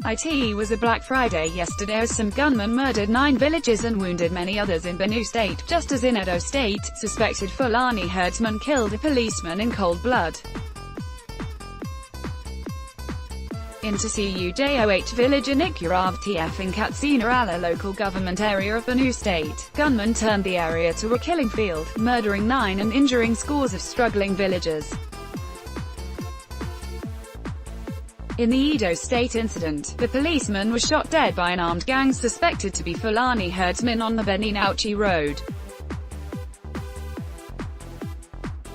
It was a Black Friday yesterday as some gunmen murdered 9 villagers and wounded many others in Benue state, just as in Edo state, suspected Fulani herdsmen killed a policeman in cold blood. In Tsujujoh village in Ikurav-TF in Katsina-Ala local government area of Benue state, gunmen turned the area to a killing field, murdering 9 and injuring scores of struggling villagers. In the Edo state incident, the policeman was shot dead by an armed gang suspected to be Fulani herdsmen on the Benue-Auchi road.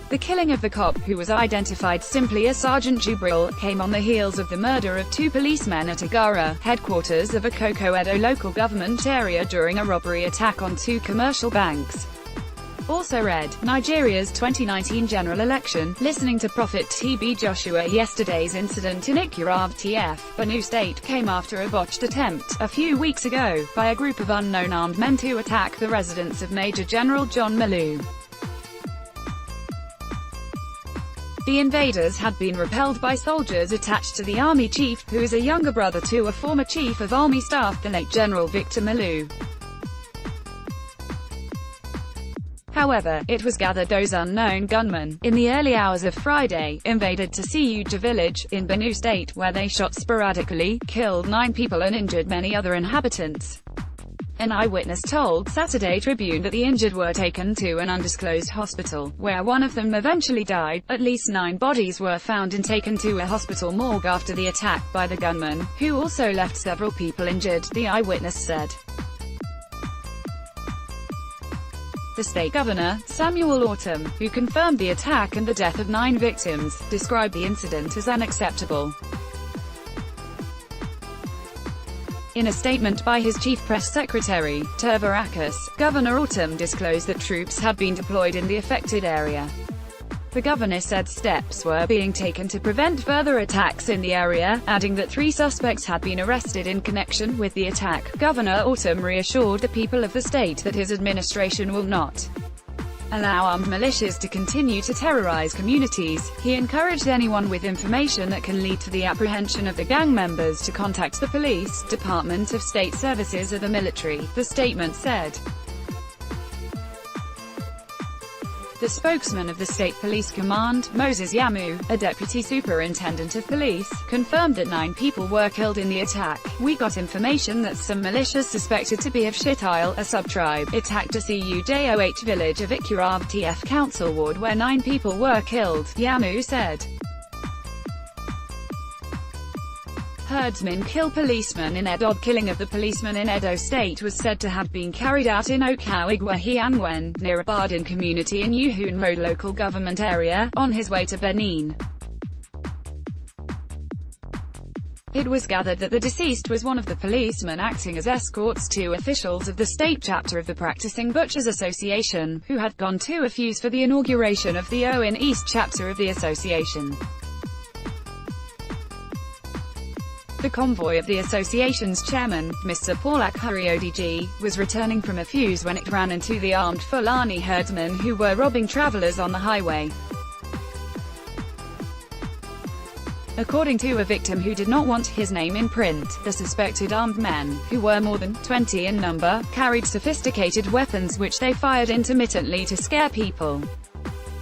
The killing of the cop, who was identified simply as Sergeant Jubril, came on the heels of the murder of 2 policemen at Agara, headquarters of a Koko-Edo local government area during a robbery attack on 2 commercial banks. Also read, Nigeria's 2019 general election, listening to Prophet TB Joshua. Yesterday's incident in Ikurav-TF, Benue state, came after a botched attempt, a few weeks ago, by a group of unknown armed men to attack the residence of Major General John Malu. The invaders had been repelled by soldiers attached to the army chief, who is a younger brother to a former chief of army staff, the late General Victor Malu. However, it was gathered those unknown gunmen, in the early hours of Friday, invaded Tsujujoh village, in Benue state, where they shot sporadically, killed 9 people and injured many other inhabitants. An eyewitness told Saturday Tribune that the injured were taken to an undisclosed hospital, where one of them eventually died. At least 9 bodies were found and taken to a hospital morgue after the attack by the gunman, who also left several people injured, the eyewitness said. The state governor, Samuel Autumn, who confirmed the attack and the death of 9 victims, described the incident as unacceptable. In a statement by his chief press secretary, Tervarakis, Governor Autumn disclosed that troops had been deployed in the affected area. The governor said steps were being taken to prevent further attacks in the area, adding that 3 suspects had been arrested in connection with the attack. Governor Autumn reassured the people of the state that his administration will not allow armed militias to continue to terrorize communities. He encouraged anyone with information that can lead to the apprehension of the gang members to contact the police, Department of State Services or the military, the statement said. The spokesman of the State Police Command, Moses Yamu, a deputy superintendent of police, confirmed that 9 people were killed in the attack. We got information that some militias suspected to be of Shitile, a sub-tribe, attacked a Tsujujoh village of Ikurav-TF council ward where 9 people were killed, Yamu said. Herdsmen kill policeman in Edo. Killing of the policeman in Edo state was said to have been carried out in Okawigwahiangwen, near a Badin community in Uhun Road local government area, on his way to Benin. It was gathered that the deceased was one of the policemen acting as escorts to officials of the state chapter of the Practicing Butchers Association, who had gone to a fuse for the inauguration of the Owen East chapter of the association. The convoy of the association's chairman, Mr. Paulak Huriodg, was returning from a fuse when it ran into the armed Fulani herdsmen who were robbing travelers on the highway. According to a victim who did not want his name in print, the suspected armed men, who were more than 20 in number, carried sophisticated weapons which they fired intermittently to scare people.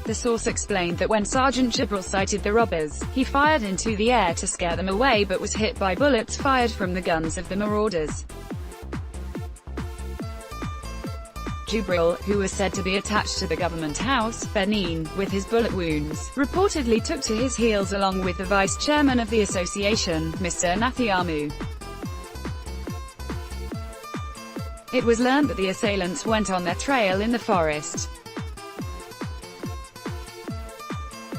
The source explained that when Sergeant Jubril sighted the robbers, he fired into the air to scare them away but was hit by bullets fired from the guns of the marauders. Jubril, who was said to be attached to the government house, Benin, with his bullet wounds, reportedly took to his heels along with the vice chairman of the association, Mr. Nathiamu. It was learned that the assailants went on their trail in the forest.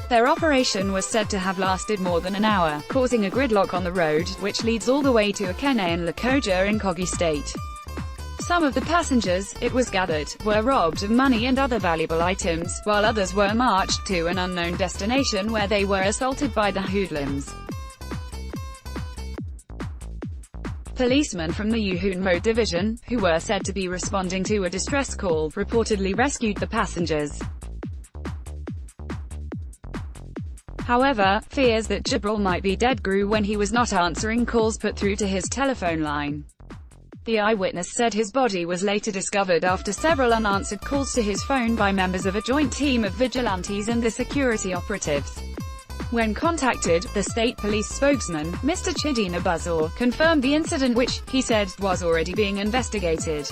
Their operation was said to have lasted more than an hour, causing a gridlock on the road, which leads all the way to Akene and Lokoja in Kogi State. Some of the passengers, it was gathered, were robbed of money and other valuable items, while others were marched to an unknown destination where they were assaulted by the hoodlums. Policemen from the Uhun Road Division, who were said to be responding to a distress call, reportedly rescued the passengers. However, fears that Jibril might be dead grew when he was not answering calls put through to his telephone line. The eyewitness said his body was later discovered after several unanswered calls to his phone by members of a joint team of vigilantes and the security operatives. When contacted, the state police spokesman, Mr. Chidina Buzor, confirmed the incident which, he said, was already being investigated.